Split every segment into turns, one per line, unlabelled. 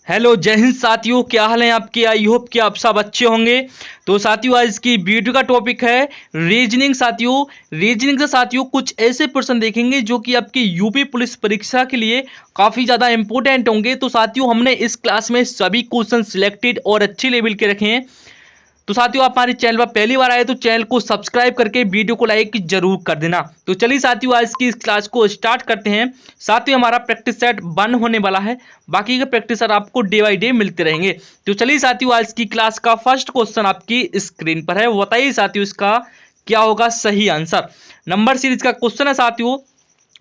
Hello जय हिंद साथियों, क्या हाल है आपके। आई होप कि आप सब अच्छे होंगे। तो साथियों, आज की वीडियो का टॉपिक है रीजनिंग। साथियों, रीजनिंग से साथियों कुछ ऐसे प्रश्न देखेंगे जो कि आपकी यूपी पुलिस परीक्षा के लिए काफ़ी ज़्यादा इंपॉर्टेंट होंगे। तो साथियों, हमने इस क्लास में सभी क्वेश्चन सिलेक्टेड और अच्छे लेवल के रखे हैं। तो साथियों, आप हमारे चैनल पर पहली बार आए तो चैनल को सब्सक्राइब करके वीडियो को लाइक जरूर कर देना। तो चलिए साथियों, आज की इस क्लास को स्टार्ट करते हैं। साथियों, हमारा प्रैक्टिस सेट बंद होने वाला है, बाकी के प्रैक्टिस सेट आपको डे बाई डे मिलते रहेंगे। तो चलिए साथियों, आज की क्लास का फर्स्ट क्वेश्चन आपकी स्क्रीन पर है। वो बताइए साथियों, इसका क्या होगा सही आंसर। नंबर सीरीज का क्वेश्चन है साथियों।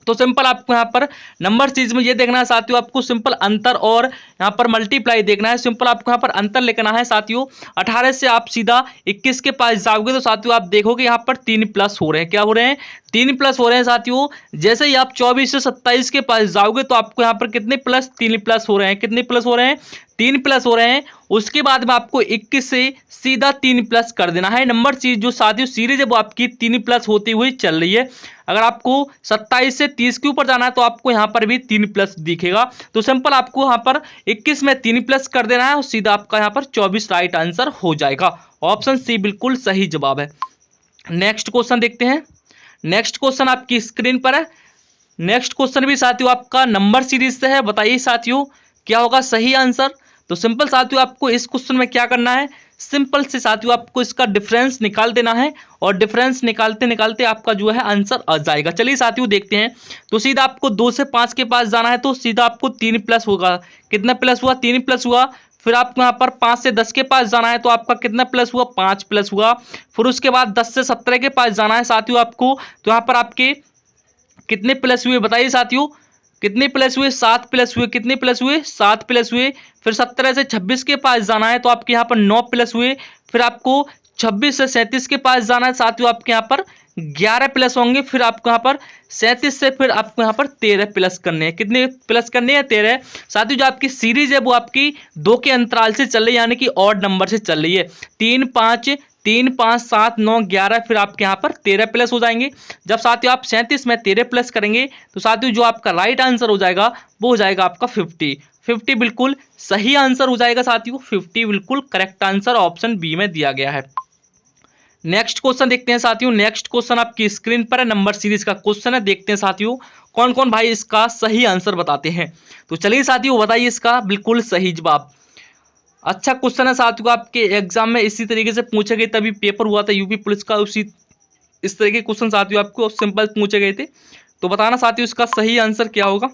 तो सिंपल आपको यहाँ पर नंबर सीरीज में ये देखना है साथियों, आपको सिंपल अंतर और यहाँ पर मल्टीप्लाई देखना है। सिंपल आपको यहाँ पर अंतर लिखना है साथियों। 18 से आप सीधा 21 के पास जाओगे तो साथियों आप देखोगे यहाँ पर 3 प्लस हो रहे हैं। क्या हो रहे हैं? 3 प्लस हो रहे हैं साथियों। जैसे ही आप 24 से 27 के पास जाओगे तो आपको यहाँ पर कितने प्लस? 3 प्लस हो रहे हैं। कितने प्लस हो रहे हैं? 3 प्लस हो रहे हैं। उसके बाद में आपको 21 से सीधा 3 प्लस कर देना है। नंबर सीरीज जो साथियों सीरीज है वो आपकी 3 प्लस होती हुई चल रही है। अगर आपको 27 से 30 के ऊपर जाना है तो आपको यहाँ पर भी 3 प्लस दिखेगा। तो सिंपल आपको यहाँ पर 21 में 3 प्लस कर देना है और सीधा आपका यहाँ पर 24 राइट आंसर हो जाएगा। ऑप्शन सी बिल्कुल सही जवाब है। नेक्स्ट क्वेश्चन देखते हैं। नेक्स्ट क्वेश्चन आपकी स्क्रीन पर है। नेक्स्ट क्वेश्चन भी साथियों आपका नंबर सीरीज से है। बताइए साथियों, क्या होगा सही आंसर। तो सिंपल साथियों, आपको इस क्वेश्चन में क्या करना है, सिंपल से साथियों आपको इसका डिफरेंस निकाल देना है और डिफरेंस निकालते निकालते आपका जो है आंसर आ जाएगा। चलिए साथियों देखते हैं। तो सीधा आपको 2 से 5 के पास जाना है तो सीधा आपको 3 प्लस होगा। कितना प्लस हुआ? 3 प्लस हुआ। फिर आपको यहाँ पर 5 से 10 के पास जाना है तो आपका कितना प्लस हुआ? 5 प्लस हुआ। फिर उसके बाद 10 से 17 के पास जाना है साथियों आपको, तो यहाँ पर आपके कितने प्लस हुए बताइए साथियों। कितने प्लस हुए? 7 प्लस हुए। कितने प्लस हुए? 7 प्लस हुए। फिर 17 से 26 के पास जाना है तो आपके यहाँ पर 9 प्लस हुए। फिर आपको 26 से 37 के पास जाना है साथियों, आपके यहाँ पर 11 प्लस होंगे। फिर आपको यहाँ पर 37 से फिर आपको यहाँ पर 13 प्लस करने हैं। कितने प्लस करने हैं? 13। साथियों, जो आपकी सीरीज है वो आपकी 2 के अंतराल से चल रही है, यानी कि ऑड नंबर से चल रही है। 3 5 3 5 7 9 11, फिर आपके यहाँ पर 13 प्लस हो जाएंगे। जब साथियों आप 37 में 13 प्लस करेंगे तो साथियों जो आपका राइट आंसर हो जाएगा वो हो जाएगा आपका 50। 50 बिल्कुल सही आंसर हो जाएगा साथियों। 50 बिल्कुल करेक्ट आंसर ऑप्शन बी में दिया गया है। नेक्स्ट क्वेश्चन देखते हैं साथियों। नेक्स्ट क्वेश्चन आपकी स्क्रीन पर है, नंबर सीरीज का क्वेश्चन है। देखते हैं साथियों कौन कौन भाई इसका सही आंसर बताते हैं। तो चलिए साथियों बताइए इसका बिल्कुल सही जवाब। अच्छा क्वेश्चन है साथियों, आपके एग्जाम में इसी तरीके से पूछे गए, तभी पेपर हुआ था यूपी पुलिस का, उसी इस तरह के क्वेश्चन साथियों आपको सिंपल पूछे गए थे। तो बताना साथियों इसका सही आंसर क्या होगा।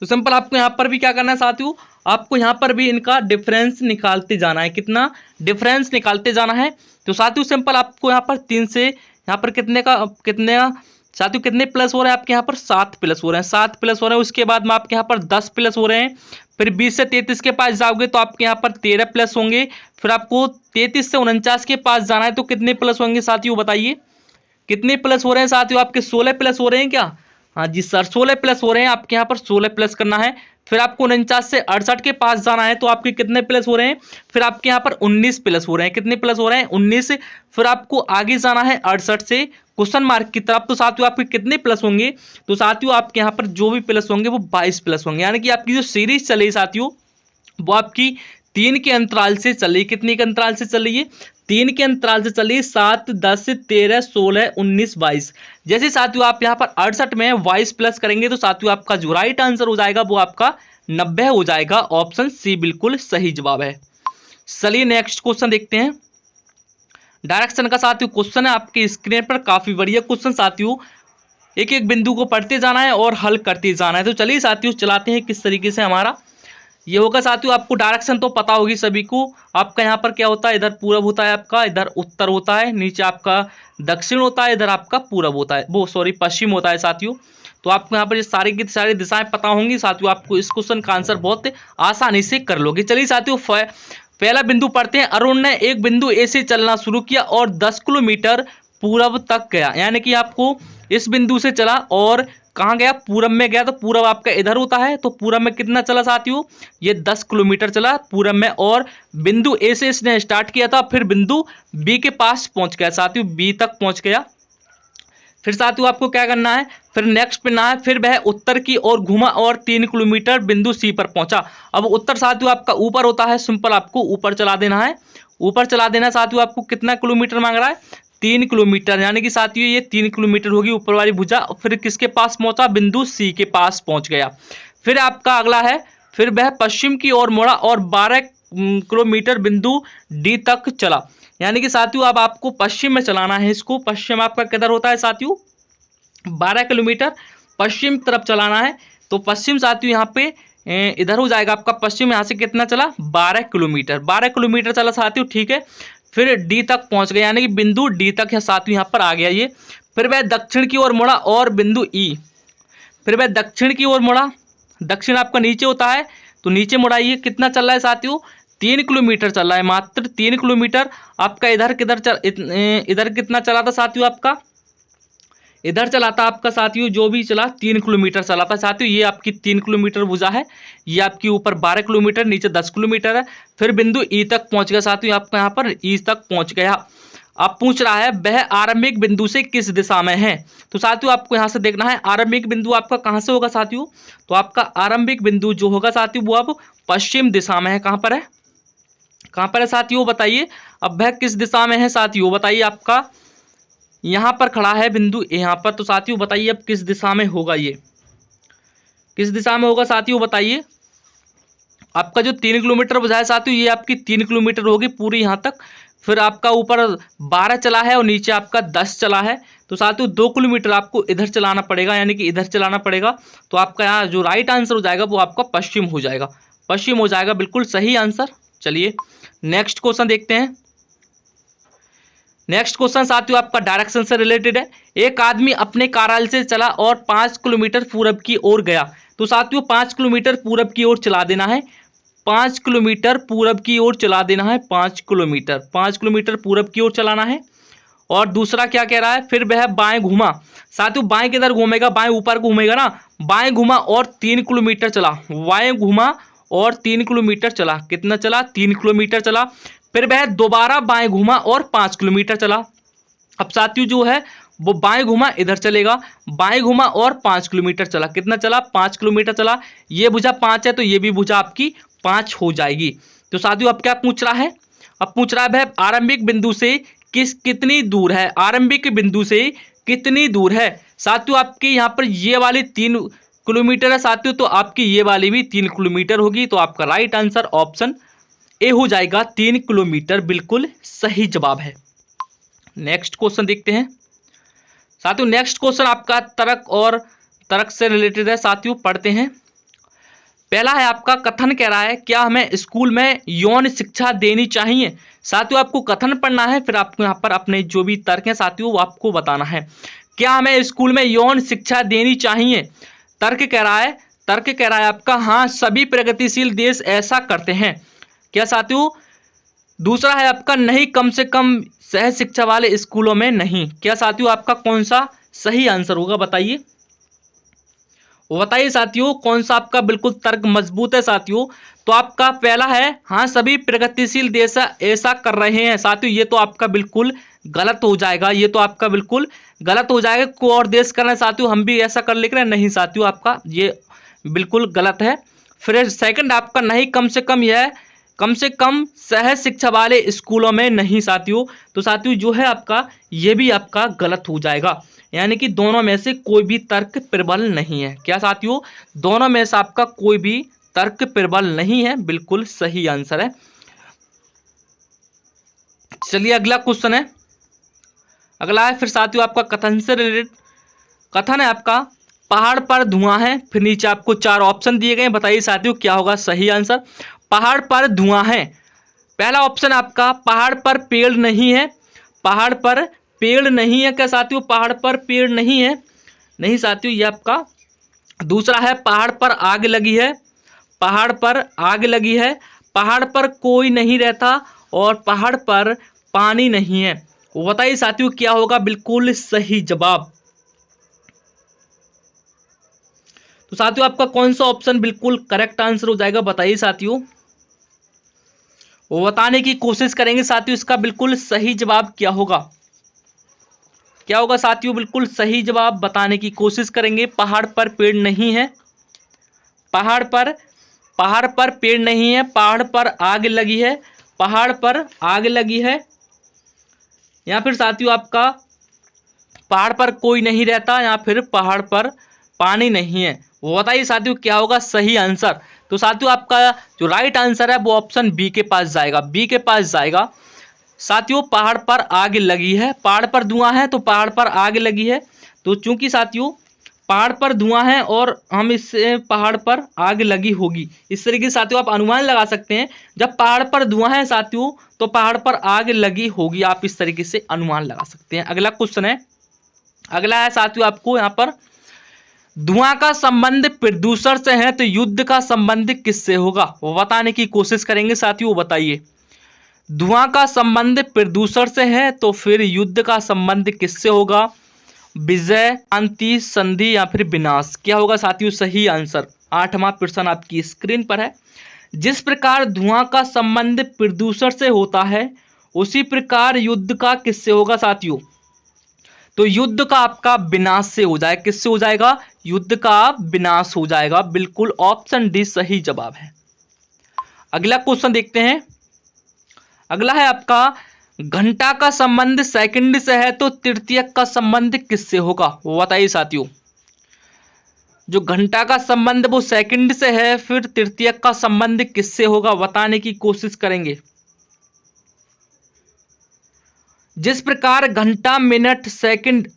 तो सिंपल आपको यहाँ पर भी क्या करना है साथियों, आपको यहाँ पर भी इनका डिफरेंस निकालते जाना है। कितना डिफरेंस निकालते जाना है। तो साथियों सिंपल आपको यहाँ पर 3 से यहाँ पर कितने का साथियों कितने प्लस हो रहे हैं आपके यहाँ पर? 7 प्लस हो रहे हैं। 7 प्लस हो रहे हैं। उसके बाद में आपके यहाँ पर 10 प्लस हो रहे हैं। फिर 20 से 33 के पास जाओगे तो आपके यहाँ पर 13 प्लस होंगे। फिर आपको 33 से 49 के पास जाना है तो कितने प्लस होंगे साथियों बताइए। कितने प्लस हो रहे हैं साथियों आपके? 16 प्लस हो रहे हैं क्या? हाँ जी सर, 16 प्लस हो रहे हैं। आपके यहाँ पर 16 प्लस करना है। फिर आपको 49 से 68 के पास जाना है तो आपके कितने प्लस हो रहे हैं? फिर आपके यहाँ पर 19 प्लस हो रहे हैं। कितने प्लस हो रहे हैं? 19। फिर आपको आगे जाना है 68 से क्वेश्चन मार्क की तरफ, तो साथियों आपके कितने प्लस होंगे? तो साथियों आपके यहाँ पर जो भी प्लस होंगे वो 22 प्लस होंगे। यानी कि आपकी जो सीरीज चलेगी साथियों वो आपकी 3 के अंतराल से चल रही है। कितने के अंतराल से चल रही है? 3 के अंतराल से चल रही है। 7 10 13 16 19 22। जैसे साथियों आप यहाँ पर 68 में 22 प्लस करेंगे तो साथियों आपका जो राइट आंसर हो जाएगा वो आपका 90 हो जाएगा। ऑप्शन सी बिल्कुल सही जवाब है। चलिए नेक्स्ट क्वेश्चन देखते हैं। डायरेक्शन का साथियों क्वेश्चन है आपकी स्क्रीन पर, काफी बढ़िया क्वेश्चन साथियों। एक एक बिंदु को पढ़ते जाना है और हल करते जाना है। तो चलिए साथियों चलाते हैं किस तरीके से हमारा ये होगा। साथियों आपको डायरेक्शन तो पता होगी सभी को। आपका यहाँ पर क्या होता है, इधर पूरब होता है आपका, इधर उत्तर होता है, नीचे आपका दक्षिण होता है, इधर आपका पूरब होता है, वो सॉरी पश्चिम होता है साथियों। तो आपको यहाँ पर ये सारी की सारी दिशाएं पता होंगी साथियों, आपको इस क्वेश्चन का आंसर बहुत आसानी से कर लोगे। चलिए साथियों पहला बिंदु पढ़ते हैं। अरुण ने एक बिंदु ए से चलना शुरू किया और 10 किलोमीटर पूरब तक गया। यानी कि आपको इस बिंदु से चला और कहाँ गया? पूरब में गया। तो पूरब आपका इधर होता है, तो पूरब में कितना चला साथियों? ये 10 किलोमीटर चला पूरब में। और बिंदु ए से इसने स्टार्ट किया था, फिर बिंदु बी के पास पहुंच गया साथियों, बी तक पहुंच गया। फिर साथियों आपको क्या करना है, फिर नेक्स्ट पे ना है, फिर वह उत्तर की ओर घूमा और 3 किलोमीटर बिंदु सी पर पहुंचा। अब उत्तर साथियों आपका ऊपर होता है, सिंपल आपको ऊपर चला देना है, ऊपर चला देना साथियों। आपको कितना किलोमीटर मांग रहा है, 3 किलोमीटर, यानी कि साथियों ये 3 किलोमीटर होगी ऊपर वाली भुजा। फिर किसके पास पहुंचा, बिंदु सी के पास पहुंच गया। फिर आपका अगला है, फिर वह पश्चिम की ओर मुड़ा और 12 किलोमीटर बिंदु डी तक चला। यानी कि साथियों अब आपको पश्चिम में चलाना है इसको। पश्चिम आपका किधर होता है साथियों, 12 किलोमीटर पश्चिम तरफ चलाना है। तो पश्चिम साथियों यहाँ पे इधर हो जाएगा आपका पश्चिम, यहाँ से कितना चला, 12 किलोमीटर, 12 किलोमीटर चला साथियों, ठीक है। फिर डी तक पहुंच गया, यानी कि बिंदु डी तक है साथियों, यहाँ पर आ गया ये। फिर वह दक्षिण की ओर मुड़ा और बिंदु ई, फिर वह दक्षिण की ओर मुड़ा, दक्षिण आपका नीचे होता है तो नीचे मुड़ाइए। कितना चल रहा है साथियों, 3 किलोमीटर चल रहा है, मात्र 3 किलोमीटर। आपका इधर इधर कितना चला था साथियों, आपका इधर चला था आपका साथियों, जो भी चला 3 किलोमीटर चला था साथियों। ये आपकी 3 किलोमीटर भुजा है, ये आपकी ऊपर 12 किलोमीटर, नीचे 10 किलोमीटर है। फिर बिंदु ई तक पहुंच गया साथियों, आपका यहाँ पर ई तक पहुंच गया। अब पूछ रहा है वह आरंभिक बिंदु से किस दिशा में है। तो साथियों आपको यहाँ से देखना है आरंभिक बिंदु आपका कहाँ से होगा साथियों, तो आपका आरंभिक बिंदु जो होगा साथियों वो अब पश्चिम दिशा में है। कहाँ पर है, कहाँ पर है साथियों बताइए। अब वह किस दिशा में है साथियों बताइए, आपका यहाँ पर खड़ा है बिंदु यहाँ पर। तो साथियों बताइए अब किस दिशा में होगा, ये किस दिशा में होगा साथियों बताइए। आपका जो 3 किलोमीटर बुझाया साथियों, ये आपकी 3 किलोमीटर होगी पूरी यहाँ तक। फिर आपका ऊपर 12 चला है और नीचे आपका 10 चला है। तो साथियों 2 किलोमीटर आपको इधर चलाना पड़ेगा, यानी कि इधर चलाना पड़ेगा। तो आपका यहाँ जो राइट आंसर हो जाएगा वो आपका पश्चिम हो जाएगा, पश्चिम हो जाएगा, बिल्कुल सही आंसर। चलिए नेक्स्ट क्वेश्चन देखते हैं। नेक्स्ट क्वेश्चन साथियों आपका डायरेक्शन से रिलेटेड है। एक आदमी अपने कार्यालय से चला और 5 किलोमीटर पूरब की ओर गया। तो साथियों 5 किलोमीटर पूरब की ओर चला देना है, 5 किलोमीटर पूरब की ओर चला देना है, 5 किलोमीटर पूरब की ओर चलाना है। और दूसरा क्या कह रहा है, फिर वह बाएं घूमा। साथियों बाएं किधर घूमेगा, बाएं ऊपर घूमेगा ना, बाएं घूमा और 3 किलोमीटर चला, बाएं घूमा और 3 किलोमीटर चला। कितना चला, 3 किलोमीटर चला। फिर वह दोबारा बाएं घूमा और 5 किलोमीटर चला। अब साथियों जो है वो बाएं घूमा इधर चलेगा, बाएं घूमा और 5 किलोमीटर चला। कितना चला, 5 किलोमीटर चला। ये भुजा 5 है तो ये भी भुजा आपकी 5 हो जाएगी। तो साथियों अब क्या पूछ रहा है, अब पूछ रहा है वह आरंभिक बिंदु से कितनी दूर है, आरंभिक बिंदु से कितनी दूर है। साथियों आपकी यहाँ पर ये वाली 3 किलोमीटर है साथियों, तो आपकी ये वाली भी 3 किलोमीटर होगी। तो आपका राइट आंसर ऑप्शन ए हो जाएगा, 3 किलोमीटर बिल्कुल सही जवाब है। नेक्स्ट क्वेश्चन देखते हैं साथियों। नेक्स्ट क्वेश्चन आपका तर्क और तर्क से रिलेटेड है साथियों, पढ़ते हैं। पहला है आपका कथन कह रहा है क्या हमें स्कूल में यौन शिक्षा देनी चाहिए। साथियों आपको कथन पढ़ना है, फिर आपको यहाँ पर अपने जो भी तर्क हैं साथियों वो आपको बताना है। क्या हमें स्कूल में यौन शिक्षा देनी चाहिए। तर्क कह रहा है, तर्क कह रहा है आपका हाँ सभी प्रगतिशील देश ऐसा करते हैं। क्या साथियों, दूसरा है आपका नहीं, कम से कम सह शिक्षा वाले स्कूलों में नहीं। क्या साथियों आपका कौन सा सही आंसर होगा बताइए, वो बताइए साथियों कौन सा आपका बिल्कुल तर्क मजबूत है साथियों। तो आपका पहला है हाँ सभी प्रगतिशील देश ऐसा कर रहे हैं। साथियों ये तो आपका बिल्कुल गलत हो जाएगा, ये तो आपका बिल्कुल गलत हो जाएगा। कोई और देश कर रहे हैं साथियों, हम भी ऐसा कर लिख रहे हैं, नहीं साथियों आपका ये बिल्कुल गलत है। फिर सेकंड आपका नहीं, कम से कम यह कम से कम सह शिक्षा वाले स्कूलों में नहीं साथियों। तो साथियों जो है आपका ये भी आपका गलत हो जाएगा, यानी कि दोनों में से कोई भी तर्क प्रबल नहीं है। क्या साथियों, दोनों में से आपका कोई भी तर्क प्रबल नहीं है, बिल्कुल सही आंसर है। चलिए अगला क्वेश्चन है, अगला है फिर साथियों आपका कथन से रिलेटेड। कथन है आपका पहाड़ पर धुआं है, फिर नीचे आपको 4 ऑप्शन दिए गए, बताइए साथियों क्या होगा सही आंसर। पहाड़ पर धुआं है, पहला ऑप्शन आपका पहाड़ पर पेड़ नहीं है, पहाड़ पर पेड़ नहीं है। क्या साथियों पहाड़ पर पेड़ नहीं है, नहीं साथियों ये आपका। दूसरा है पहाड़ पर आग लगी है, पहाड़ पर आग लगी है, पहाड़ पर कोई नहीं रहता और पहाड़ पर पानी नहीं है। वो बताइए साथियों क्या होगा बिल्कुल सही जवाब। तो साथियों आपका कौन सा ऑप्शन बिल्कुल करेक्ट आंसर हो जाएगा बताइए साथियों, वो बताने की कोशिश करेंगे साथियों इसका बिल्कुल सही जवाब क्या होगा। क्या होगा साथियों, बिल्कुल सही जवाब बताने की कोशिश करेंगे। पहाड़ पर पेड़ नहीं है, पहाड़ पर पेड़ नहीं है, पहाड़ पर आग लगी है, पहाड़ पर आग लगी है, या फिर साथियों आपका पहाड़ पर कोई नहीं रहता, या फिर पहाड़ पर पानी नहीं है। वो बताइए साथियों क्या होगा सही आंसर। तो साथियों आपका जो राइट आंसर है वो ऑप्शन बी के पास जाएगा, बी के पास जाएगा। साथियों पहाड़ पर आग लगी है, पहाड़ पर धुआं है तो पहाड़ पर आग लगी है। तो चूंकि साथियों पहाड़ पर धुआं है और हम इससे पहाड़ पर आग लगी होगी, इस तरीके से साथियों आप अनुमान लगा सकते हैं। जब पहाड़ पर धुआं है साथियों तो पहाड़ पर आग लगी होगी, आप इस तरीके से अनुमान लगा सकते हैं। अगला क्वेश्चन है, अगला है साथियों आपको यहाँ पर, धुआं का संबंध प्रदूषण से है तो युद्ध का संबंध किससे होगा, वो बताने की कोशिश करेंगे साथियों। वो बताइए, धुआं का संबंध प्रदूषण से है तो फिर युद्ध का संबंध किससे होगा, विजय, शांति, संधि, या फिर विनाश। क्या होगा साथियों सही आंसर। 8वां प्रश्न आपकी स्क्रीन पर है। जिस प्रकार धुआं का संबंध प्रदूषण से होता है उसी प्रकार युद्ध का किससे होगा साथियों, तो युद्ध का आपका विनाश से हो जाएगा। किससे हो जाएगा, युद्ध का विनाश हो जाएगा। बिल्कुल ऑप्शन डी सही जवाब है। अगला क्वेश्चन देखते हैं, अगला है आपका, घंटा का संबंध सेकंड से है तो तृतीयक का संबंध किससे होगा, वो बताइए साथियों। जो घंटा का संबंध वो सेकंड से है, फिर तृतीयक का संबंध किससे होगा बताने की कोशिश करेंगे। जिस प्रकार घंटा मिनट सेकंड,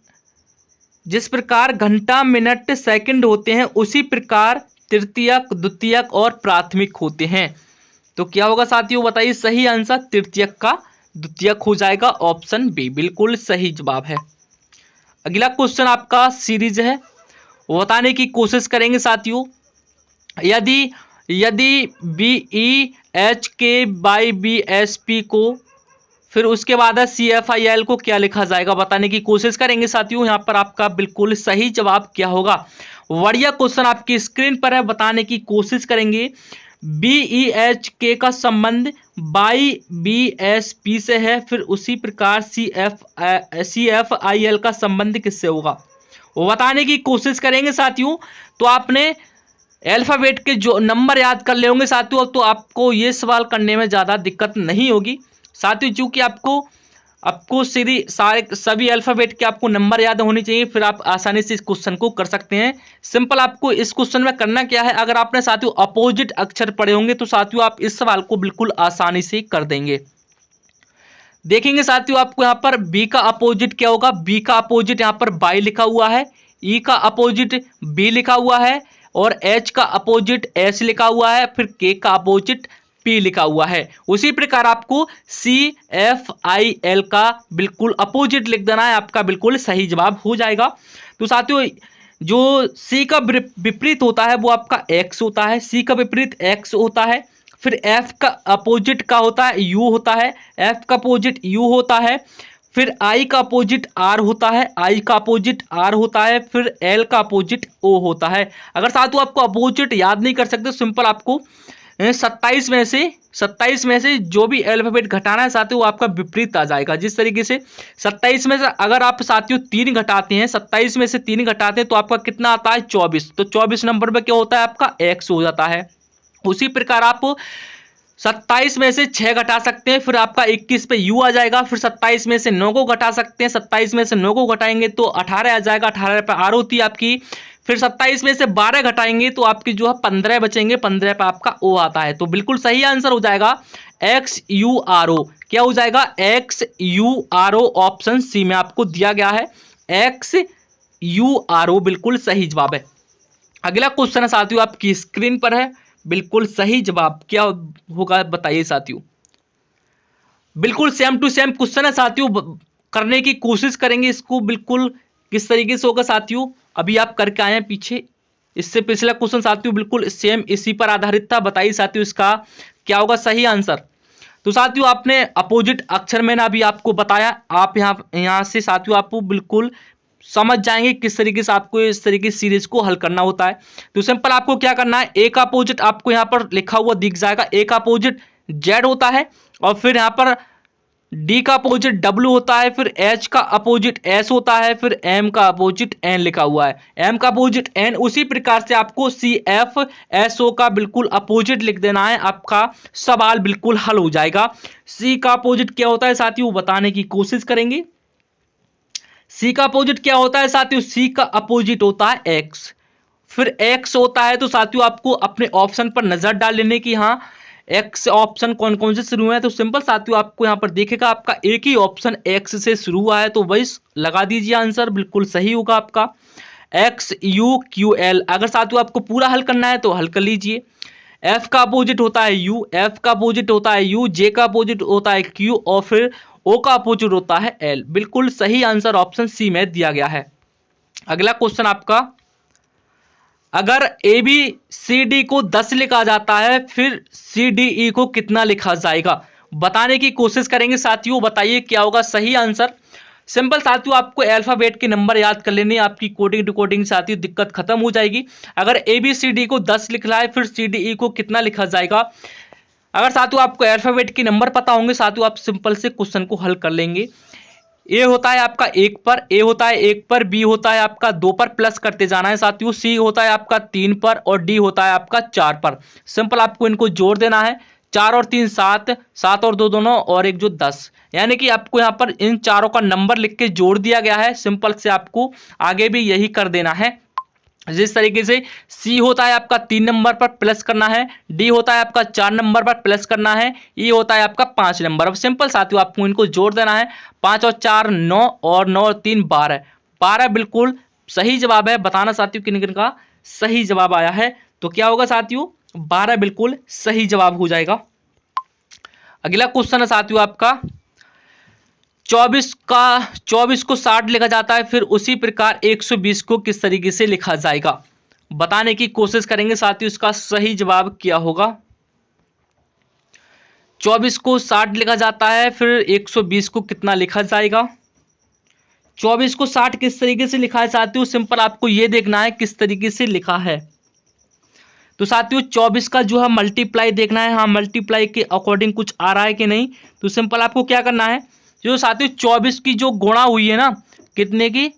जिस प्रकार घंटा मिनट सेकंड होते हैं उसी प्रकार तृतीयक, द्वितीयक और प्राथमिक होते हैं। तो क्या होगा साथियों बताइए सही आंसर, तृतीयक का द्वितीयक हो जाएगा, ऑप्शन बी बिल्कुल सही जवाब है। अगला क्वेश्चन आपका सीरीज है, वो बताने की कोशिश करेंगे साथियों। यदि बी ई एच के बाई बी एस पी को, फिर उसके बाद CFIL को क्या लिखा जाएगा बताने की कोशिश करेंगे साथियों। यहाँ पर आपका बिल्कुल सही जवाब क्या होगा, बढ़िया क्वेश्चन आपकी स्क्रीन पर है, बताने की कोशिश करेंगे। BEHK का संबंध बाई BSP से है, फिर उसी प्रकार CFIL का संबंध किससे होगा वो बताने की कोशिश करेंगे साथियों। तो आपने अल्फाबेट के जो नंबर याद कर ले होंगे साथियों, तो आपको ये सवाल करने में ज़्यादा दिक्कत नहीं होगी साथियों, चूंकि आपको सभी अल्फाबेट के आपको नंबर याद होने चाहिए, फिर आप आसानी से इस क्वेश्चन को कर सकते हैं। सिंपल आपको इस क्वेश्चन में करना क्या है, अगर आपने साथियों अपोजिट अक्षर पढ़े होंगे तो साथियों आप इस सवाल को बिल्कुल आसानी से कर देंगे। देखेंगे साथियों आपको यहाँ पर बी का अपोजिट क्या होगा, बी का अपोजिट यहाँ पर बाई लिखा हुआ है, ई का अपोजिट बी लिखा हुआ है, और एच का अपोजिट एस लिखा हुआ है, फिर के का अपोजिट पी लिखा हुआ है। उसी प्रकार आपको CFIL का बिल्कुल अपोजिट लिख देना है, आपका बिल्कुल सही जवाब हो जाएगा। तो साथियों जो C का विपरीत होता है वो आपका X होता है, C का विपरीत X होता है, फिर F का अपोजिट का होता है U होता है, F का अपोजिट U होता है, फिर I का अपोजिट R होता है, I का अपोजिट R होता है, फिर L का अपोजिट O होता है। अगर साथियों आपको अपोजिट याद नहीं कर सकते, सिंपल आपको 27 में से जो भी अल्फाबेट घटाना है साथियों वो आपका विपरीत आ जाएगा। जिस तरीके से 27 में से अगर आप साथियों 3 घटाते हैं, 27 में से 3 घटाते हैं तो आपका कितना आता है 24, तो 24 नंबर पे क्या होता है आपका X हो जाता है। उसी प्रकार आप 27 में से 6 घटा सकते हैं, फिर आपका 21 पे U आ जाएगा, फिर 27 में से 9 को घटा सकते हैं, 27 में से 9 को घटाएंगे तो 18 आ जाएगा, 18 पे R होती है आपकी, फिर 27 में से 12 घटाएंगे तो आपकी जो है 15 बचेंगे, 15 पे आपका O आता है। तो बिल्कुल सही आंसर हो जाएगा XURO। क्या हो जाएगा XURO, ऑप्शन सी में आपको दिया गया है XURO, बिल्कुल सही जवाब है। अगला क्वेश्चन है साथियों आपकी स्क्रीन पर है, बिल्कुल सही जवाब क्या होगा बताइए साथियों। बिल्कुल सेम टू सेम क्वेश्चन है साथियों, करने की कोशिश करेंगे इसको बिल्कुल किस तरीके से होगा साथियों। अभी आप करके आए हैं पीछे, इससे पिछला क्वेश्चन साथियों बिल्कुल सेम इसी पर आधारित था। बताइए साथियों इसका क्या होगा सही आंसर। तो साथियों आपने अपोजिट अक्षर मैंने अभी आपको बताया, आप यहाँ से साथियों आपको बिल्कुल समझ जाएंगे किस तरीके से आपको इस तरीके की सीरीज को हल करना होता है। तो सिंपल आपको क्या करना है, ए का अपोजिट आपको यहाँ पर लिखा हुआ दिख जाएगा, ए का अपोजिट जेड होता है, और फिर यहाँ पर डी का अपोजिट डब्ल्यू होता है, फिर एच का अपोजिट एस होता है, फिर एम का अपोजिट एन लिखा हुआ है, एम का अपोजिट एन। उसी प्रकार से आपको सी एफ एस ओ का बिल्कुल अपोजिट लिख देना है, आपका सवाल बिल्कुल हल हो जाएगा। सी का अपोजिट क्या होता है साथियों, बताने की कोशिश करेंगे। सी का अपोजिट क्या होता है साथियों, सी का अपोजिट होता है एक्स, फिर एक्स होता है। तो साथियों आपको अपने ऑप्शन पर नजर डाल लेने की, हाँ एक्स ऑप्शन कौन कौन से शुरू है। तो सिंपल साथियों आपको यहां पर देखेगा आपका एक ही ऑप्शन एक्स से शुरू हुआ है, तो वही लगा दीजिए, आंसर बिल्कुल सही होगा आपका एक्स यू क्यू एल। अगर साथियों आपको पूरा हल करना है तो हल कर लीजिए। एफ का अपोजिट होता है यू, एफ का अपोजिट होता है यू, जे का अपोजिट होता है क्यू और फिर ओ का अपोजिट होता है एल। बिल्कुल सही आंसर ऑप्शन सी में दिया गया है। अगला क्वेश्चन आपका, अगर ए बी सी डी को 10 लिखा जाता है फिर सी डी ई को कितना लिखा जाएगा, बताने की कोशिश करेंगे साथियों। बताइए क्या होगा सही आंसर। सिंपल साथियों आपको अल्फाबेट के नंबर याद कर लेने, आपकी कोडिंग डिकोडिंग साथियों दिक्कत खत्म हो जाएगी। अगर ए बी सी डी को 10 लिख रहा है फिर सी डी ई को कितना लिखा जाएगा। अगर साथियों आपको अल्फाबेट के नंबर पता होंगे साथियों, आप सिंपल से क्वेश्चन को हल कर लेंगे। ए होता है आपका 1 पर, ए होता है 1 पर, बी होता है आपका 2 पर, प्लस करते जाना है साथियों, सी होता है आपका 3 पर और डी होता है आपका 4 पर। सिंपल आपको इनको जोड़ देना है, 4 और 3 7, 7 और 2 दोनों और एक जो 10, यानी कि आपको यहाँ पर इन चारों का नंबर लिख के जोड़ दिया गया है। सिंपल से आपको आगे भी यही कर देना है। जिस तरीके से सी होता है आपका 3 नंबर पर प्लस करना है, डी होता है आपका 4 नंबर पर प्लस करना है, ई होता है आपका 5 नंबर। अब सिंपल साथियों आपको इनको जोड़ देना है, 5 और 4 9 और 9 और 3 12, 12 बिल्कुल सही जवाब है। बताना साथियों किन किन का सही जवाब आया है। तो क्या होगा साथियों, 12 बिल्कुल सही जवाब हो जाएगा। अगला क्वेश्चन है साथियों आपका, 24 को 60 लिखा जाता है फिर उसी प्रकार 120 को किस तरीके से लिखा जाएगा, बताने की कोशिश करेंगे साथियों। इसका सही जवाब क्या होगा। 24 को 60 लिखा जाता है फिर 120 को कितना लिखा जाएगा। 24 को 60 किस तरीके से लिखा है साथियों, सिंपल आपको यह देखना है किस तरीके से लिखा है। तो साथियों 24 का जो है मल्टीप्लाई देखना है, हाँ मल्टीप्लाई के अकॉर्डिंग कुछ आ रहा है कि नहीं। तो सिंपल आपको क्या करना है, जो साथियों 24 की जो गुणा हुई है ना, कितने की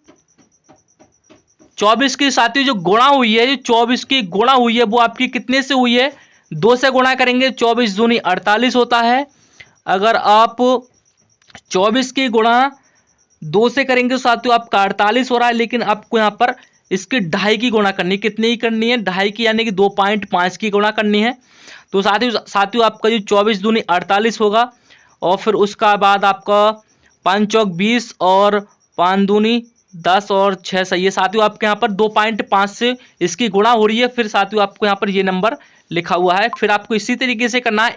24 की साथियों जो गुणा हुई है, जो 24 की गुणा हुई है वो आपकी कितने से हुई है, 2 से गुणा करेंगे, 24 दूनी 48 होता है। अगर आप 24 की गुणा 2 से करेंगे तो साथियों आपका 48 हो रहा है, लेकिन आपको यहाँ पर इसकी 2.5 की गुणा करनी, कितनी ही करनी है 2.5 की, यानी कि 2.5 की गुणा करनी है। तो साथियों आपका जो 24 दूनी 48 होगा और फिर उसका बाद आपका 5 चौक 20 और 5 दूनी 10 और 6 सही है साथियों। आपके यहाँ पर 2.5 से इसकी गुणा हो रही है, फिर साथियों आपको यहाँ पर ये नंबर लिखा हुआ है। फिर आपको इसी तरीके से करना है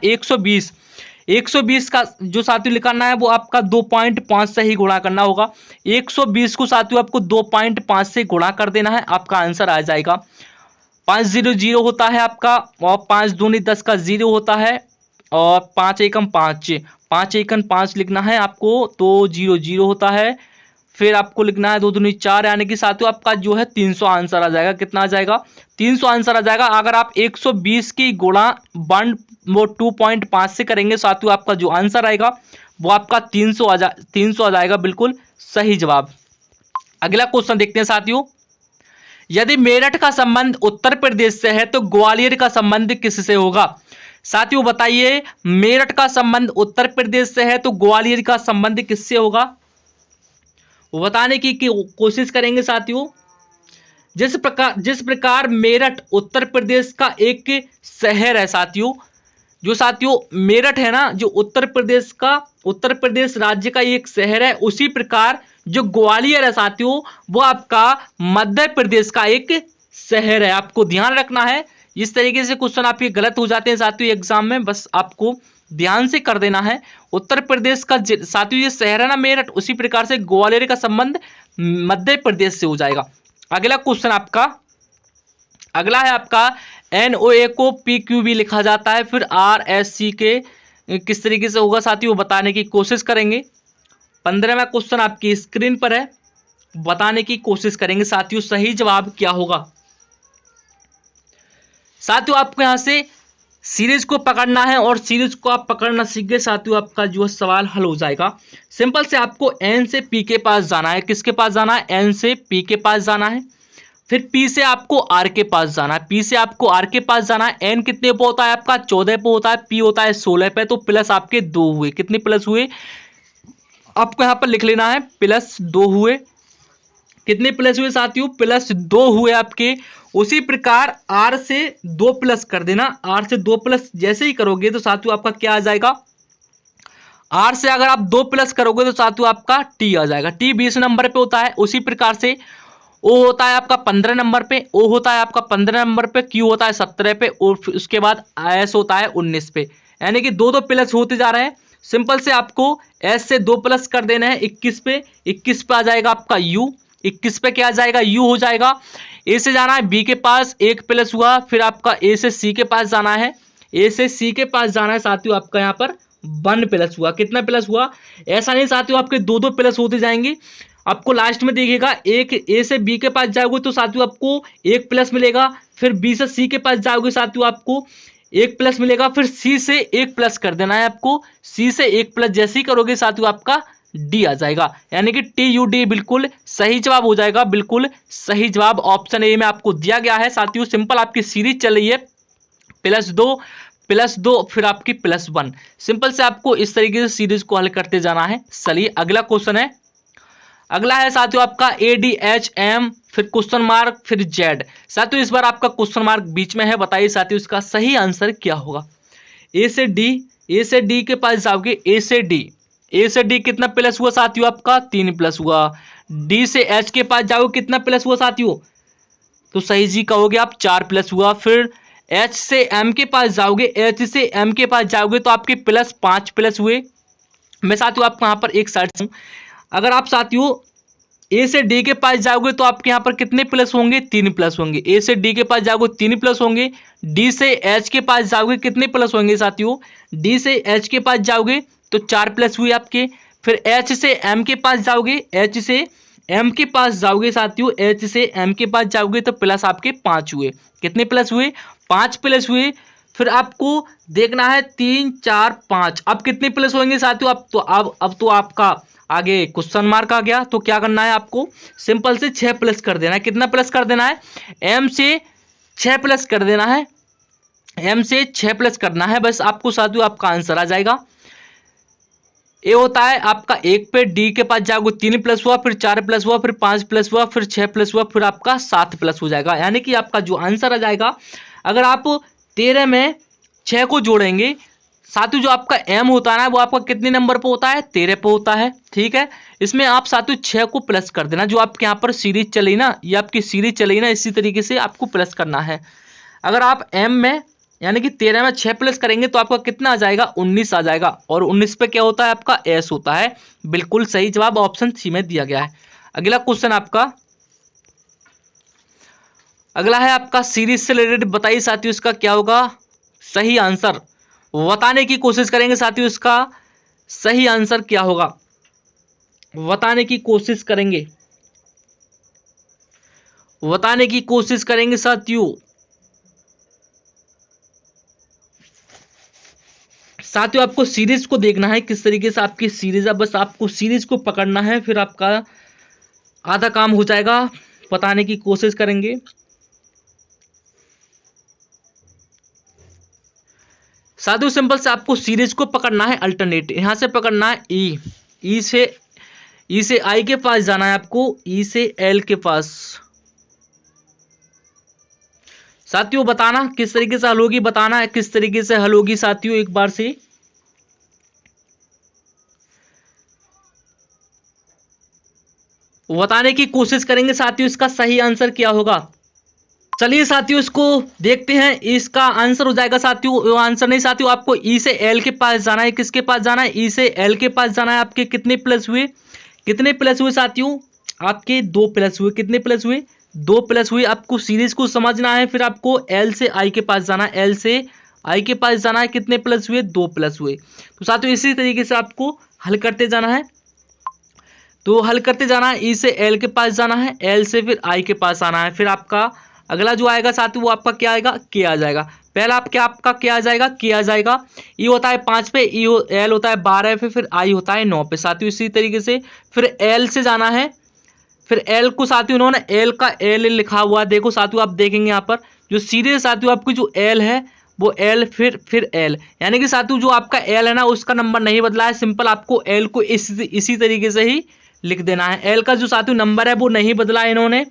120 का जो साथियों लिखाना है वो आपका 2.5 से ही गुणा करना होगा। 120 को साथियों आपको 2.5 से गुणा कर देना है, आपका आंसर आ जाएगा। 500 होता है आपका और 5 दूनी 10 का 0 होता है और 5 एकम 5, 5 एकम 5 लिखना है आपको, तो 0 होता है। फिर आपको लिखना है 2 दूनी 4, यानी कि साथियों आपका जो है 300 आंसर आ जाएगा। कितना आ जाएगा, 300 आंसर आ जाएगा। अगर आप 120 की गुणा 2.5 से करेंगे साथियों, आपका जो आंसर आएगा वो आपका 300 आ जाएगा, बिल्कुल सही जवाब। अगला क्वेश्चन देखते हैं साथियों, यदि मेरठ का संबंध उत्तर प्रदेश से है तो ग्वालियर का संबंध किससे होगा। साथियों बताइए, मेरठ का संबंध उत्तर प्रदेश से है तो ग्वालियर का संबंध किससे होगा, वो बताने की कोशिश करेंगे साथियों। जिस प्रकार मेरठ उत्तर प्रदेश का एक शहर है साथियों, जो साथियों मेरठ है ना, जो उत्तर प्रदेश राज्य का एक शहर है, उसी प्रकार जो ग्वालियर है साथियों वो आपका मध्य प्रदेश का एक शहर है। आपको ध्यान रखना है, इस तरीके से क्वेश्चन आपके गलत हो जाते हैं साथियों एग्जाम में, बस आपको ध्यान से कर देना है। उत्तर प्रदेश का साथियों ये शहर है ना मेरठ, उसी प्रकार से ग्वालियर का संबंध मध्य प्रदेश से हो जाएगा। अगला क्वेश्चन आपका अगला है आपका, NOA को PQB लिखा जाता है फिर RSC के किस तरीके से होगा साथियों, बताने की कोशिश करेंगे। 15वां क्वेश्चन आपकी स्क्रीन पर है, बताने की कोशिश करेंगे साथियों सही जवाब क्या होगा। साथियों आपको यहां से सीरीज को पकड़ना है और सीरीज को आप पकड़ना सीख गए साथियों, आपका जो सवाल हल हो जाएगा। सिंपल से आपको एन से पी के पास जाना है। किसके पास जाना है? एन से पी के पास जाना है। फिर पी से आपको आर के पास जाना है। पी से आपको आर के पास जाना है। एन कितने पे होता है आपका? 14 पे होता है। पी होता है 16 पे। तो प्लस आपके 2 हुए। कितने प्लस हुए? आपको यहां पर लिख लेना है, प्लस 2 हुए। कितने प्लस हुए साथियों? प्लस 2 हुए आपके। उसी प्रकार आर से 2 प्लस कर देना। आर से 2 प्लस जैसे ही करोगे तो साथियों आपका क्या आ जाएगा? आर से अगर आप 2 प्लस करोगे तो साथियों आपका टी आ जाएगा। टी 20 नंबर पे होता है। उसी प्रकार से ओ होता है आपका 15 नंबर पे। ओ होता है आपका 15 नंबर पे। क्यू होता है 17 पे। और उसके बाद एस होता है 19 पे। यानी कि 2 प्लस होते जा रहे हैं। सिंपल से आपको एस से 2 प्लस कर देना है 21 पे। 21 पे आ जाएगा आपका यू। 21 पे क्या आ जाएगा? यू हो जाएगा। ए से जाना है बी के पास, 1 प्लस हुआ। फिर आपका ए से सी के पास जाना है। ए से सी के पास जाना है साथियों, आपका यहाँ पर 1 प्लस हुआ। कितना प्लस हुआ? ऐसा नहीं साथियों, आपके 2 प्लस होते जाएंगे। आपको लास्ट में देखिएगा, एक ए से बी के पास जाओगे तो साथियों आपको 1 प्लस मिलेगा। फिर बी से सी के पास जाओगे साथियों आपको 1 प्लस मिलेगा। फिर सी से 1 प्लस कर देना है आपको। सी से 1 प्लस जैसे ही करोगे साथियों आपका डी आ जाएगा। यानी कि टी यू डी बिल्कुल सही जवाब हो जाएगा। बिल्कुल सही जवाब ऑप्शन ए में आपको दिया गया है साथियों। सिंपल आपकी सीरीज चल रही है +2 फिर आपकी +1। सिंपल से आपको इस तरीके से सीरीज को हल करते जाना है। चलिए अगला क्वेश्चन है। अगला है साथियों आपका ADHM फिर क्वेश्चन मार्क फिर जेड। साथियों इस बार आपका क्वेश्चन मार्क बीच में है। बताइए साथियों इसका सही आंसर क्या होगा? ए से डी के पास जाओगे। ए से डी कितना प्लस हुआ साथियों? आपका 3 प्लस हुआ। डी से एच के पास जाओगे, कितना प्लस हुआ साथियों? तो सही जी कहोगे आप, 4 प्लस हुआ। फिर एच से एम के पास जाओगे। एच से एम के पास जाओगे तो आपके +5 प्लस हुए। मैं साथियों आपको यहाँ पर एक साइड से, अगर आप साथियों ए से डी के पास जाओगे तो आपके यहाँ पर कितने प्लस होंगे? 3 प्लस होंगे। ए से डी के पास जाओगे 3 प्लस होंगे। डी से एच के पास जाओगे, कितने प्लस होंगे साथियों? डी से एच के पास जाओगे तो 4 प्लस हुए आपके। फिर एच से एम के पास जाओगे। एच से एम के पास जाओगे साथियों, एच से एम के पास जाओगे तो प्लस आपके 5 हुए। कितने प्लस हुए? 5 प्लस हुए। फिर आपको देखना है 3 4 5, अब कितने प्लस होंगे साथियों? अब तो आपका आगे क्वेश्चन मार्क आ गया। तो क्या करना है आपको? सिंपल से 6 प्लस कर देना है। कितना प्लस कर देना है? एम से 6 प्लस कर देना है। एम से 6 प्लस करना है बस। आपको साथियों आपका आंसर आ जाएगा। ए होता है आपका 1 पे। डी के पास जाओगे 3 प्लस हुआ, फिर 4 प्लस हुआ, फिर 5 प्लस हुआ, फिर 6 प्लस हुआ, फिर आपका 7 प्लस हो जाएगा। यानी कि आपका जो आंसर आ जाएगा, अगर आप 13 में 6 को जोड़ेंगे साथियों, जो आपका एम होता है ना वो आपका कितने नंबर पे होता है? 13 पे होता है। ठीक है, इसमें आप साथियों 6 को प्लस कर देना। जो आपके यहाँ पर सीरीज चली ना, ये आपकी सीरीज चली ना, इसी तरीके से आपको प्लस करना है। अगर आप एम में यानी कि 13 में 6 प्लस करेंगे तो आपका कितना आ जाएगा? 19 आ जाएगा। और 19 पे क्या होता है? आपका एस होता है। बिल्कुल सही जवाब ऑप्शन सी में दिया गया है। अगला क्वेश्चन आपका, अगला है आपका सीरीज से रिलेटेड। बताइए साथियों इसका क्या होगा सही आंसर? बताने की कोशिश करेंगे साथियों, इसका सही आंसर क्या होगा बताने की कोशिश करेंगे, बताने की कोशिश करेंगे साथियों। साथियों आपको सीरीज को देखना है किस तरीके से आपकी सीरीज है। बस आपको सीरीज को पकड़ना है, फिर आपका आधा काम हो जाएगा। बताने की कोशिश करेंगे। साथियों सिंपल से आपको सीरीज को पकड़ना है अल्टरनेट। यहां से पकड़ना है ई से आई के पास जाना है आपको। ई से एल के पास साथियों बताना किस तरीके से हल होगी, बताना है किस तरीके से हल होगी साथियों। एक बार से बताने की कोशिश करेंगे साथियों, इसका सही आंसर क्या होगा। चलिए साथियों इसको देखते हैं। इसका आंसर हो जाएगा साथियों, आंसर नहीं साथियों, आपको ई से एल के पास जाना है। किसके पास जाना है? ई से एल के पास जाना है। आपके कितने प्लस हुए? कितने प्लस हुए साथियों? आपके 2 प्लस हुए। कितने प्लस हुए? 2 प्लस हुए। आपको सीरीज को समझना है। फिर आपको एल से आई के पास जाना है। एल से आई के पास जाना है। कितने प्लस हुए? 2 प्लस हुए। तो साथियों इसी तरीके से आपको हल करते जाना है। तो हल करते जाना है। ई से एल के पास जाना है। एल से फिर आई के पास आना है। फिर आपका अगला जो आएगा साथियों वो आपका क्या आएगा? के आ जाएगा। पहला आपका क्या आ जाएगा, के आ जाएगा। ई होता है 5 पे, एल होता है 12 पे, फिर आई होता है 9 पे साथियों। इसी तरीके से फिर एल से जाना है, फिर एल को साथियों उन्होंने एल का एल लिखा हुआ, देखो साथियों आप देखेंगे यहाँ पर जो सीधे साथियों आपकी जो एल है वो एल फिर एल, यानी कि साथियों जो आपका एल है ना उसका नंबर नहीं बदला है, सिंपल आपको एल को इसी तरीके से ही लिख देना है। एल का जो साथियों नंबर है वो नहीं बदला है इन्होंने।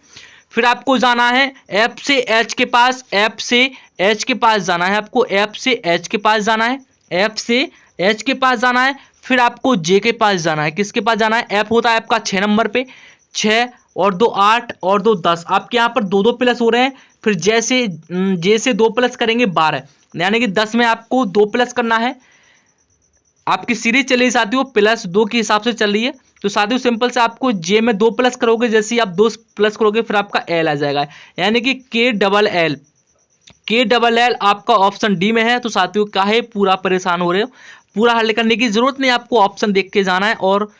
फिर आपको जाना है एफ से एच के पास, एफ से एच के पास जाना है आपको, एफ से एच के पास जाना है, एफ से एच के पास जाना है। फिर आपको जे के पास जाना है, किसके पास जाना है, एफ होता है आपका 6 नंबर पे, 6 और 2 8 और 2 10, आपके यहाँ पर 2 2 प्लस हो रहे हैं। फिर जैसे जे से 2 प्लस करेंगे 12, यानी कि 10 में आपको 2 प्लस करना है। आपकी सीरीज चल रही है साथियों +2 के हिसाब से चल रही है, तो साथियों सिंपल से आपको जे में 2 प्लस करोगे, जैसे ही आप 2 प्लस करोगे फिर आपका एल आ जाएगा, यानी कि के डबल एल आपका ऑप्शन डी में है। तो साथियों काहे पूरा परेशान हो रहे हो, पूरा हल करने की जरूरत नहीं, आपको ऑप्शन देख के जाना है और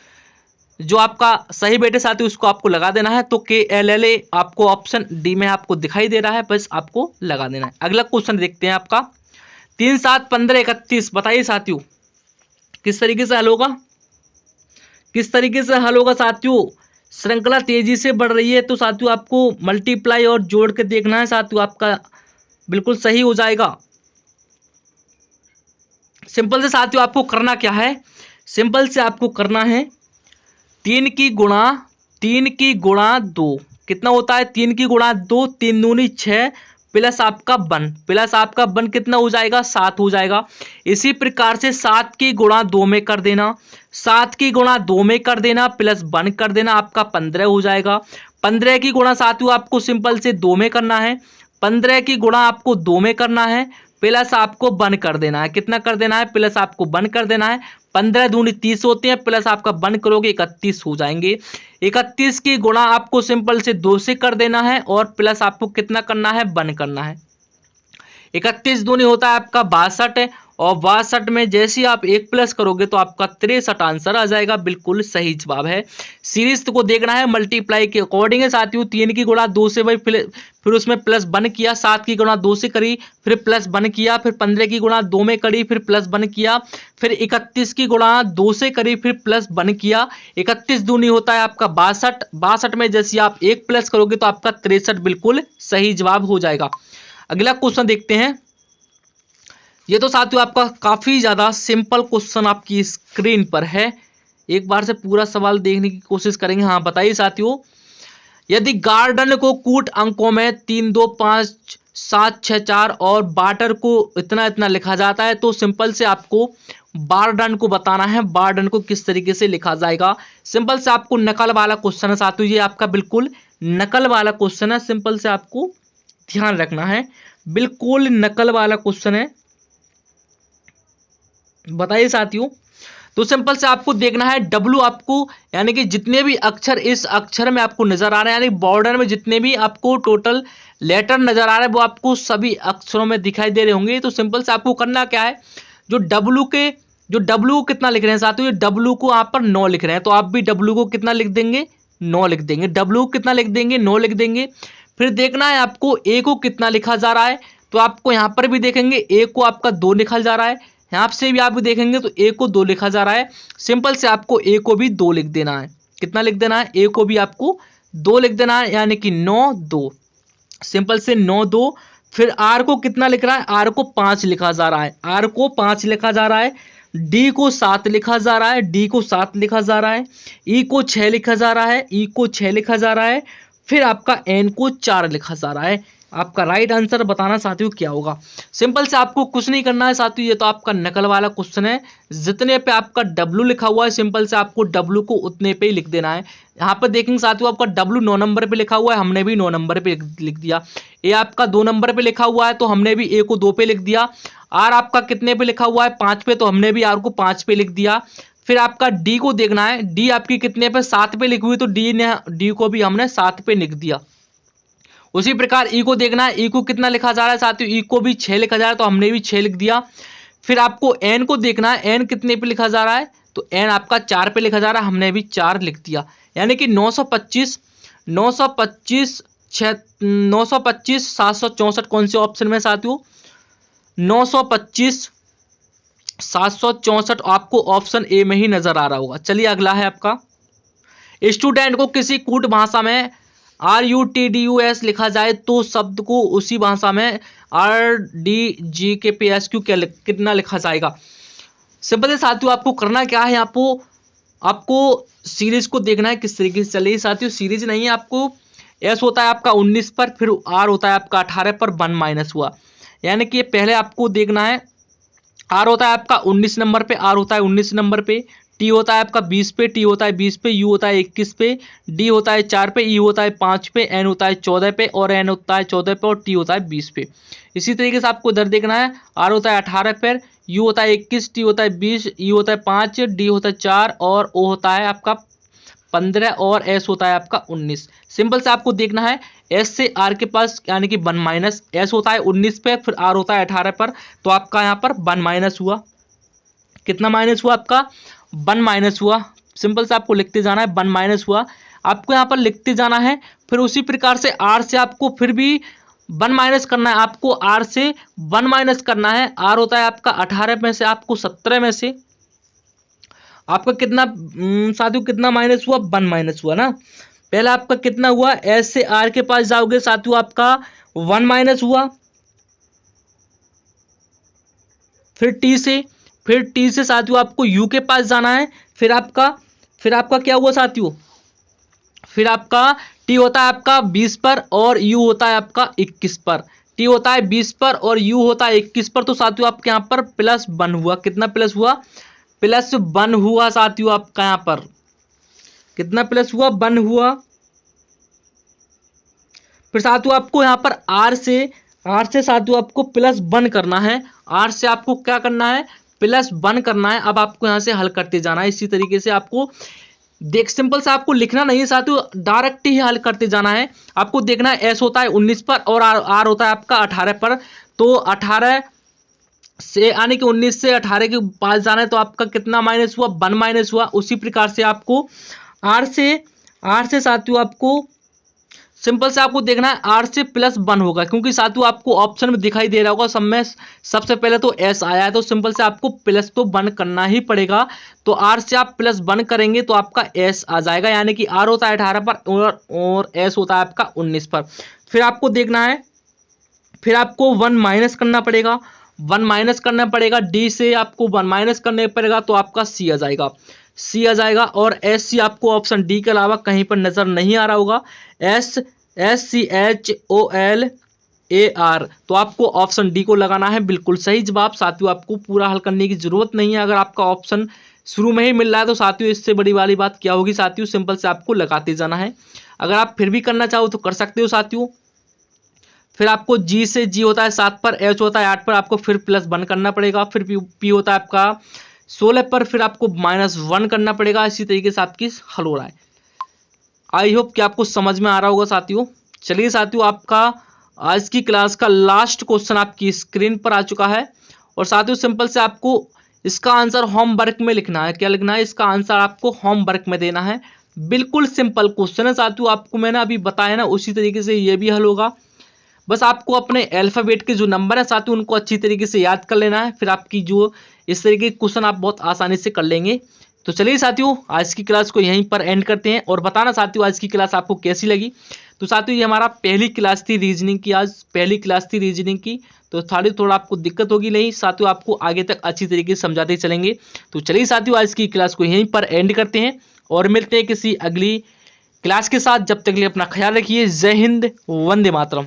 जो आपका सही बैठे साथियों उसको आपको लगा देना है। तो के एल एल ए आपको ऑप्शन डी में आपको दिखाई दे रहा है, बस आपको लगा देना है। अगला क्वेश्चन देखते हैं आपका 3 7 15 31, बताइए साथियों किस तरीके से हल होगा, किस तरीके से हल होगा साथियों। श्रृंखला तेजी से बढ़ रही है तो साथियों आपको मल्टीप्लाई और जोड़ के देखना है साथियों, आपका बिल्कुल सही हो जाएगा। सिंपल से साथियों आपको करना क्या है, सिंपल से आपको करना है 3 की गुणा 2 कितना होता है, 3 की गुणा 2, 3 दूनी 6 प्लस आपका 1 कितना हो जाएगा, 7 हो जाएगा। इसी प्रकार से 7 की गुणा 2 में कर देना, 7 की गुणा 2 में कर देना प्लस 1 कर देना, आपका 15 हो जाएगा। 15 की गुणा साथियों आपको सिंपल से 2 में करना है, 15 की गुणा आपको 2 में करना है प्लस आपको 1 कर देना है, कितना कर देना है, प्लस आपको 1 कर देना है। 15 दूनी 30 होते हैं, प्लस आपका 1 करोगे 31 हो जाएंगे। 31 की गुणा आपको सिंपल से 2 से कर देना है और प्लस आपको कितना करना है, 1 करना है। 31 दूनी होता है आपका 62 और 62 में जैसे ही आप 1 प्लस करोगे तो आपका 63 आंसर आ जाएगा, बिल्कुल सही जवाब है। सीरीज को देखना है मल्टीप्लाई के अकॉर्डिंग है साथियों। 3 की गुणा 2 से भाई फिर उसमें प्लस 1 किया, 7 की गुणा 2 से करी फिर प्लस 1 किया, फिर 15 की गुणा 2 में करी फिर प्लस 1 किया, फिर 31 की गुणा 2 से करी फिर प्लस 1 किया। 31 दूनी होता है आपका 62, 62 में जैसे आप 1 प्लस करोगे तो आपका 63 बिल्कुल सही जवाब हो जाएगा। अगला क्वेश्चन देखते हैं, ये तो साथियों आपका काफी ज्यादा सिंपल क्वेश्चन आपकी स्क्रीन पर है, एक बार से पूरा सवाल देखने की कोशिश करेंगे। हाँ बताइए साथियों, यदि गार्डन को कूट अंकों में 3 2 5 7 6 4 और बाटर को इतना इतना लिखा जाता है तो सिंपल से आपको बारडन को बताना है, बारडन को किस तरीके से लिखा जाएगा। सिंपल से आपको नकल वाला क्वेश्चन है साथियों, ये आपका बिल्कुल नकल वाला क्वेश्चन है, सिंपल से आपको ध्यान रखना है, बिल्कुल नकल वाला क्वेश्चन है। बताइए साथियों, तो सिंपल से आपको देखना है डब्लू आपको, यानी कि जितने भी अक्षर इस अक्षर में आपको नजर आ रहे हैं, यानी बॉर्डर में जितने भी आपको टोटल लेटर नजर आ रहे हैं वो आपको सभी अक्षरों में दिखाई दे रहे होंगे। तो सिंपल से आपको करना क्या है, जो डब्लू कितना लिख रहे हैं साथियों, ये डब्लू को यहाँ पर 9 लिख रहे हैं, तो आप भी डब्लू को कितना लिख देंगे, 9 लिख देंगे। डब्लू कितना लिख देंगे, 9 लिख देंगे। फिर देखना है आपको ए को कितना लिखा जा रहा है, तो आपको यहाँ पर भी देखेंगे ए को आपका 2 लिखा जा रहा है, यहाँ से भी आप देखेंगे तो ए को 2 लिखा जा रहा है। सिंपल से आपको ए को भी 2 लिख देना है, कितना लिख देना है, ए को भी आपको 2 लिख देना है, यानी कि 9 2, सिंपल से 9 2। फिर आर को कितना लिख रहा है, आर को 5 लिखा जा रहा है, आर को 5 लिखा जा रहा है। डी को 7 लिखा जा रहा है, डी को 7 लिखा जा रहा है। ई को 6 लिखा जा रहा है, ई को 6 लिखा जा रहा है। फिर आपका एन को 4 लिखा जा रहा है। आपका राइट आंसर बताना साथियों क्या होगा। सिंपल से आपको कुछ नहीं करना है साथियों, ये तो आपका नकल वाला क्वेश्चन है। जितने पे आपका डब्लू लिखा हुआ है सिंपल से आपको डब्लू को उतने पे ही लिख देना है। यहाँ पर देखेंगे साथियों आपका डब्लू 9 नंबर पे लिखा हुआ है, हमने भी 9 नंबर पे लिख दिया। ए आपका 2 नंबर पे लिखा हुआ है तो हमने भी ए को 2 पे लिख दिया। आर आपका कितने पे लिखा हुआ है, 5 पे, तो हमने भी आर को 5 पे लिख दिया। फिर आपका डी को देखना है, डी आपकी कितने पे, 7 पे लिखी हुई, तो डी को भी हमने 7 पे लिख दिया। उसी प्रकार ई को देखना है, ई को कितना लिखा जा रहा है साथियों, ई को भी 6 लिखा जा रहा है तो हमने भी 6 लिख दिया। फिर आपको एन को देखना है, एन कितने पे लिखा जा रहा है, तो एन आपका 4 पे लिखा जा रहा है, हमने भी 4 लिख दिया। यानी कि 925 764 कौन से ऑप्शन में साथियों, 925 764 आपको ऑप्शन ए में ही नजर आ रहा होगा। चलिए अगला है आपका, स्टूडेंट को किसी कूट भाषा में RUTDUS लिखा जाए तो शब्द को उसी भाषा में RDGKPSQ कितना लिखा जाएगा। सिंपल है साथियों, आपको करना क्या है, आपको सीरीज को देखना है किस तरीके से चलेगी। साथियों सीरीज नहीं है, आपको S होता है आपका 19 पर, फिर R होता है आपका 18 पर 1 माइनस हुआ, यानी कि पहले आपको देखना है R होता है आपका 19 नंबर पे, R होता है 19 नंबर पे, T होता है आपका 20 पे, T होता है 20 पे, U होता है 21 पे, D होता है 4 पे, E होता है 5 पे, N होता है 14 पे और N होता है 14 पे और T होता है 20 पे। इसी तरीके से आपको इधर देखना है, R होता है 18 पर, U होता है 21, T होता है 20, E होता है 5, D होता है 4 और O होता है आपका 15 और S होता है आपका 19। सिंपल से आपको देखना है S से R के पास यानी कि 1 माइनस, S होता है 19 पे, फिर R होता है 18 पर, तो आपका यहाँ पर 1 माइनस हुआ। कितना माइनस हुआ आपका? 1 माइनस हुआ। सिंपल से आपको लिखते जाना है, 1 माइनस हुआ, आपको यहाँ पर लिखते जाना है। फिर उसी प्रकार से R से आपको फिर भी 1 माइनस करना है, आपको R से 1 माइनस करना है। R होता है आपका 18 में से आपको 17 में से आपका कितना साथियों कितना माइनस हुआ? 1 माइनस हुआ ना। पहले आपका कितना हुआ? S से R के पास जाओगे साथियों, आपका 1 माइनस हुआ, फिर T से साथियों आपको U के पास जाना है, फिर आपका क्या हुआ साथियों? फिर आपका T होता है आपका 20 पर और U होता है आपका 21 पर। T होता है 20 पर और U होता है 21 पर, तो साथियों आपके यहाँ पर +1 हुआ। कितना प्लस हुआ? +1 हुआ साथियों आपका यहाँ पर। कितना प्लस हुआ? 1 हुआ। फिर साथियों आपको यहाँ पर R से साथियों आपको +1 करना है। R से आपको क्या करना है? +1 करना है। अब आपको यहाँ से हल करते जाना है। इसी तरीके से आपको सिंपल से आपको लिखना नहीं है साथियों, डायरेक्ट ही हल करते जाना है। आपको देखना है S होता है 19 पर और R होता है आपका 18 पर, तो 18 से यानी कि 19 से 18 के पास जाना है, तो आपका कितना माइनस हुआ? 1 माइनस हुआ। उसी प्रकार से आपको R से साथियों आपको सिंपल से आपको देखना है R से +1 होगा, क्योंकि साथियों आपको ऑप्शन में दिखाई दे रहा होगा सब में सबसे पहले तो S आया है, तो सिंपल से आपको +1 करना ही पड़ेगा। तो R से आप +1 करेंगे तो आपका S आ जाएगा, यानी कि R होता है 18 पर और S होता है आपका 19 पर। फिर आपको देखना है, फिर आपको 1 माइनस करना पड़ेगा, 1 माइनस करना पड़ेगा। D से आपको 1 माइनस करने पड़ेगा, तो आपका C आ जाएगा और SC आपको ऑप्शन D के अलावा कहीं पर नजर नहीं आ रहा होगा। SCHOLAR, तो आपको ऑप्शन D को लगाना है। बिल्कुल सही जवाब साथियों, आपको पूरा हल करने की जरूरत नहीं है। अगर आपका ऑप्शन शुरू में ही मिल रहा है तो साथियों इससे बड़ी वाली बात क्या होगी साथियों, सिंपल से आपको लगाते जाना है। अगर आप फिर भी करना चाहो तो कर सकते हो साथियों। फिर आपको G होता है 7 पर, H होता है 8 पर, आपको फिर +1 करना पड़ेगा। फिर P होता है आपका 16 पर, फिर आपको -1 करना पड़ेगा। इसी तरीके से आपकी हल हो रहा है। आई होप कि आपको समझ में आ रहा होगा साथियों। चलिए साथियों, आपका आज की क्लास का लास्ट क्वेश्चन आपकी स्क्रीन पर आ चुका है और साथियों सिंपल से आपको इसका आंसर होमवर्क में लिखना है। क्या लिखना है? इसका आंसर आपको होमवर्क में देना है। बिल्कुल सिंपल क्वेश्चन है साथियों, आपको मैंने अभी बताया ना उसी तरीके से ये भी हल होगा। बस आपको अपने अल्फाबेट के जो नंबर है साथियों उनको अच्छी तरीके से याद कर लेना है, फिर आपकी जो इस तरीके के क्वेश्चन आप बहुत आसानी से कर लेंगे। तो चलिए साथियों, आज की क्लास को यहीं पर एंड करते हैं और बताना साथियों आज की क्लास आपको कैसी लगी। तो साथियों ये हमारा पहली क्लास थी रीजनिंग की, आज पहली क्लास थी रीजनिंग की, तो थोड़ा आपको दिक्कत होगी नहीं साथियों, आपको आगे तक अच्छी तरीके से समझाते चलेंगे। तो चलिए साथियों, आज की क्लास को यहीं पर एंड करते हैं और मिलते हैं किसी अगली क्लास के साथ। जब तक के लिए अपना ख्याल रखिए। जय हिंद, वंदे मातरम।